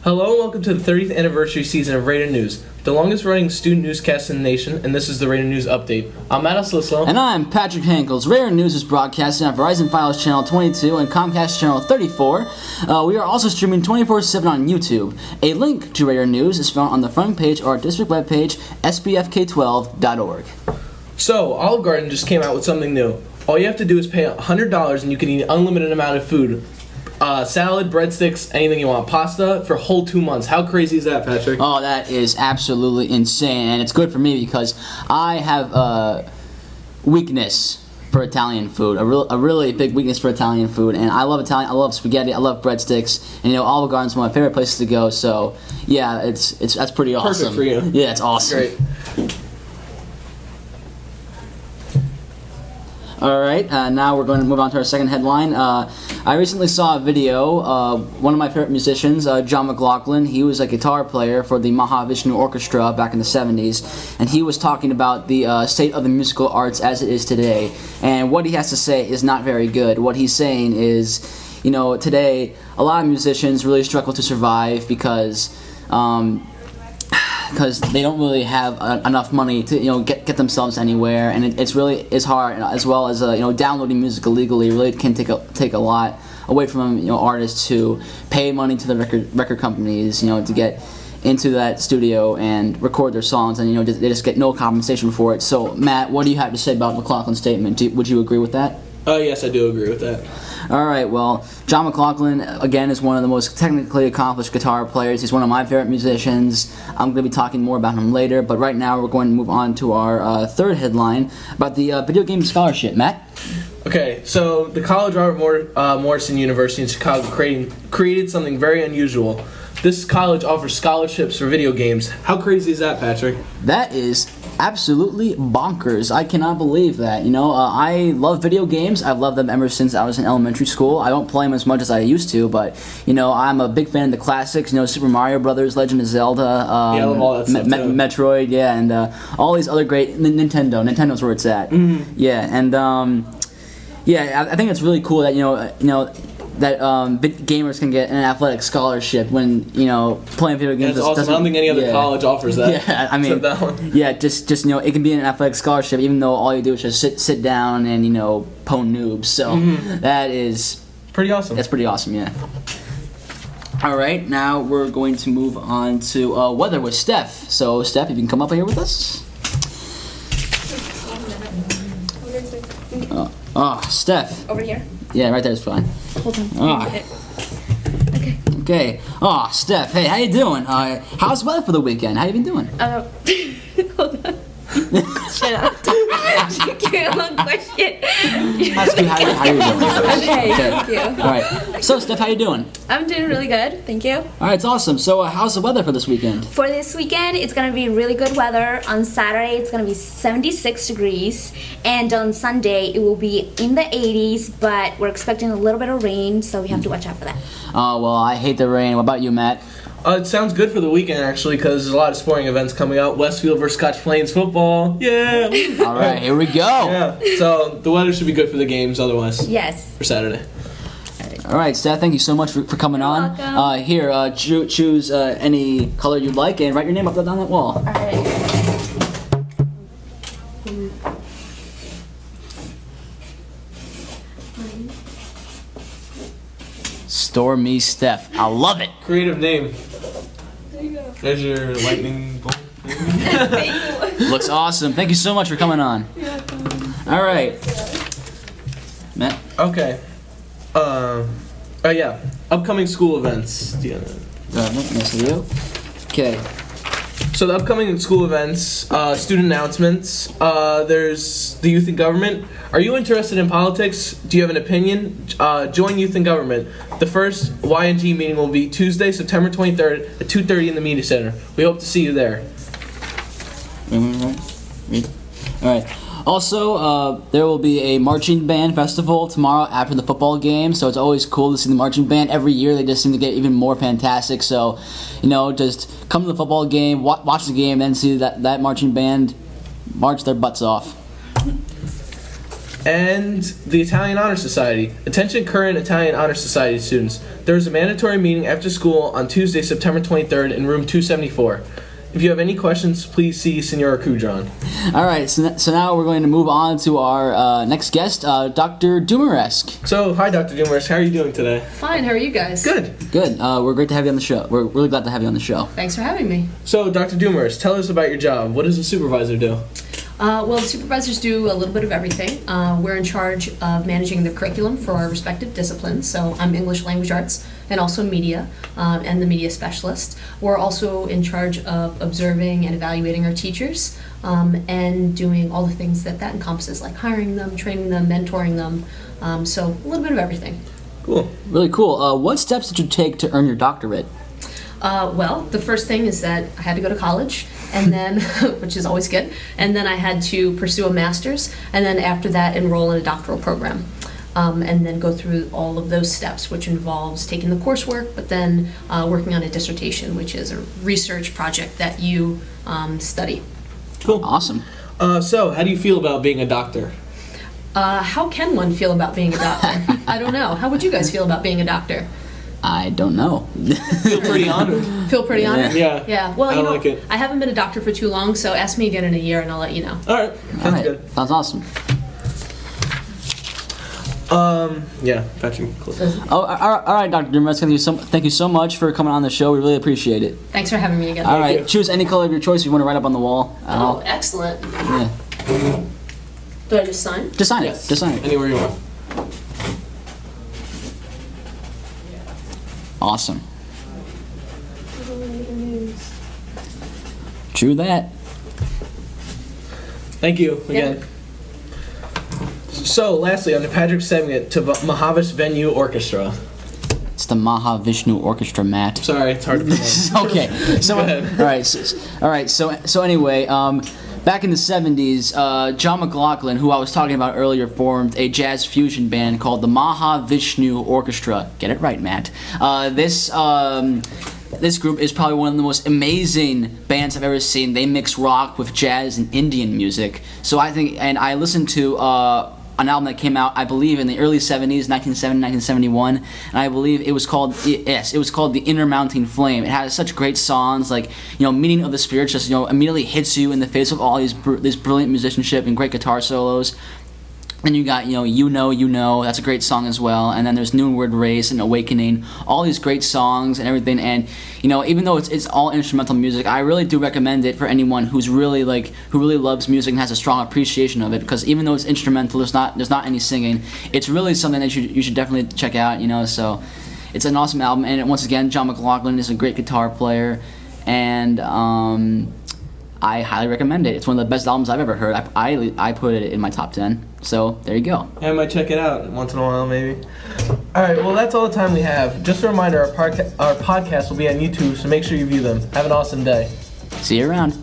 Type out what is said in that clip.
Hello and welcome to the 30th anniversary season of Radar News, the longest running student newscast in the nation, and this is the Radar News Update. I'm Matt Oslislo. And I'm Patrick Hankels. Radar News is broadcasting on Verizon Files Channel 22 and Comcast Channel 34. We are also streaming 24/7 on YouTube. A link to Radar News is found on the front page of our district webpage, sbfk12.org. So, Olive Garden just came out with something new. All you have to do is pay $100 and you can eat an unlimited amount of food. Salad, breadsticks, anything you want. Pasta for a whole 2 months. How crazy is that, Patrick? Oh, that is absolutely insane, and it's good for me because I have a weakness for Italian food, a really big weakness for Italian food, and I love Italian. I love spaghetti. I love breadsticks, and Olive Garden's one of my favorite places to go. So yeah, that's pretty awesome. Perfect for you. Yeah, it's awesome. Great. All right, now we're going to move on to our second headline. I recently saw a video. One of my favorite musicians, John McLaughlin, he was a guitar player for the Mahavishnu Orchestra back in the 70s, and he was talking about the state of the musical arts as it is today. And what he has to say is not very good. What he's saying is, today a lot of musicians really struggle to survive because they don't really have enough money to get themselves anywhere, and it's hard, as well as downloading music illegally really can take a lot away from artists who pay money to the record companies to get into that studio and record their songs, and they just get no compensation for it. So Matt, what do you have to say about McLaughlin's statement? Would you agree with that? Yes, I do agree with that. All right, well, John McLaughlin, again, is one of the most technically accomplished guitar players. He's one of my favorite musicians. I'm going to be talking more about him later, but right now we're going to move on to our third headline about the video game scholarship. Matt? Okay, so the College Robert Morrison University in Chicago created something very unusual. This college offers scholarships for video games. How crazy is that, Patrick? That is absolutely bonkers. I cannot believe that. I love video games. I've loved them ever since I was in elementary school. I don't play them as much as I used to, but I'm a big fan of the classics. Super Mario Brothers, Legend of Zelda, I love all that stuff too. Metroid, yeah, and all these other great Nintendo. Nintendo's where it's at. Mm-hmm. Yeah, and I think it's really cool that that gamers can get an athletic scholarship when playing video games. That's awesome. I don't think any other college offers that. Yeah, I mean, that one. Yeah, just it can be an athletic scholarship, even though all you do is just sit down and pwn noobs. So that is pretty awesome. That's pretty awesome. Yeah. All right, now we're going to move on to weather with Steph. So Steph, if you can come up here with us. Steph. Over here? Yeah, right there is fine. Hold on. Okay. Steph, hey, how you doing? How's the weather for the weekend? How you been doing? Hold on. Shut up. Give me one question. Ask you how you doing. Okay, thank you. All right. So, Steph, how you doing? I'm doing really good, thank you. All right, it's awesome. So, how's the weather for this weekend? For this weekend, it's going to be really good weather. On Saturday, it's going to be 76 degrees. And on Sunday, it will be in the 80s, but we're expecting a little bit of rain, so we have to watch out for that. Oh, well, I hate the rain. What about you, Matt? It sounds good for the weekend, actually, because there's a lot of sporting events coming up. Westfield versus Scotch Plains football. Yeah. All right, here we go. Yeah. So the weather should be good for the games otherwise. Yes. For Saturday. All right, Steph, thank you so much for coming on. Welcome. Here, choose any color you'd like and write your name up down that wall. All right. Stormy Steph. I love it. Creative name. There you go. There's your lightning bolt. Looks awesome. Thank you so much for coming on. All right. Matt? Okay. Yeah. Upcoming school events. Nice of you. Okay. So the upcoming school events, student announcements, there's the Youth in Government. Are you interested in politics? Do you have an opinion? Join Youth in Government. The first Y&G meeting will be Tuesday, September 23rd at 2:30 in the Media Center. We hope to see you there. All right. Also, there will be a marching band festival tomorrow after the football game, so it's always cool to see the marching band. Every year they just seem to get even more fantastic, so, just come to the football game, watch the game, then see that marching band march their butts off. and the Italian Honor Society. Attention current Italian Honor Society students. There is a mandatory meeting after school on Tuesday, September 23rd in room 274. If you have any questions, please see Senora Kudron. All right, so now we're going to move on to our next guest, Dr. Dumaresque. So, hi, Dr. Dumaresque. How are you doing today? Fine, how are you guys? Good. Good. We're great to have you on the show. We're really glad to have you on the show. Thanks for having me. So, Dr. Dumaresque, tell us about your job. What does a supervisor do? Well, supervisors do a little bit of everything. We're in charge of managing the curriculum for our respective disciplines. So I'm English Language Arts and also media, and the media specialist. We're also in charge of observing and evaluating our teachers, and doing all the things that encompasses, like hiring them, training them, mentoring them. So a little bit of everything. Cool. Really cool. What steps did you take to earn your doctorate? Well, the first thing is that I had to go to college, and then, which is always good, and then I had to pursue a master's, and then after that enroll in a doctoral program, and then go through all of those steps, which involves taking the coursework, but then working on a dissertation, which is a research project that you study. Cool. Awesome. So, how do you feel about being a doctor? How can one feel about being a doctor? I don't know. How would you guys feel about being a doctor? I don't know. Feel pretty honored. Feel pretty honored? Yeah. Yeah. Well, I like it. I haven't been a doctor for too long, so ask me again in a year and I'll let you know. All right. All Sounds right. good. Sounds awesome. Yeah, Patrick. Oh, all right, Dr. Dumaresque. Thank you so much for coming on the show. We really appreciate it. Thanks for having me again. All right, you. choose any color of your choice if you want to write up on the wall. Oh, excellent. Yeah. Do I just sign? Just sign Yes. it. Just sign it. Anywhere you want. Awesome. True that. Thank you again. So, lastly, under Patrick's segment to Mahavishnu Orchestra. It's the Mahavishnu Orchestra, Matt. Sorry, it's hard to pronounce. Okay. So, Go ahead. all right. So anyway, back in the 70s, John McLaughlin, who I was talking about earlier, formed a jazz fusion band called the Mahavishnu Orchestra. Get it right, Matt. This group is probably one of the most amazing bands I've ever seen. They mix rock with jazz and Indian music. So I think, and I listened to an album that came out, I believe, in the early 70s, 1970, 1971, and I believe it was called The Inner Mounting Flame. It has such great songs, like, Meaning of the Spirit just, immediately hits you in the face with all this brilliant musicianship and great guitar solos. And you got, You Know, that's a great song as well. And then there's New Word Race and Awakening, all these great songs and everything. And, even though it's all instrumental music, I really do recommend it for anyone who really loves music and has a strong appreciation of it. Because even though it's instrumental, there's not any singing. It's really something that you should definitely check out, So it's an awesome album. And once again, John McLaughlin is a great guitar player. And, I highly recommend it. It's one of the best albums I've ever heard. I put it in my top 10. So there you go. I might check it out once in a while, maybe. All right, well, that's all the time we have. Just a reminder, our podcast will be on YouTube, so make sure you view them. Have an awesome day. See you around.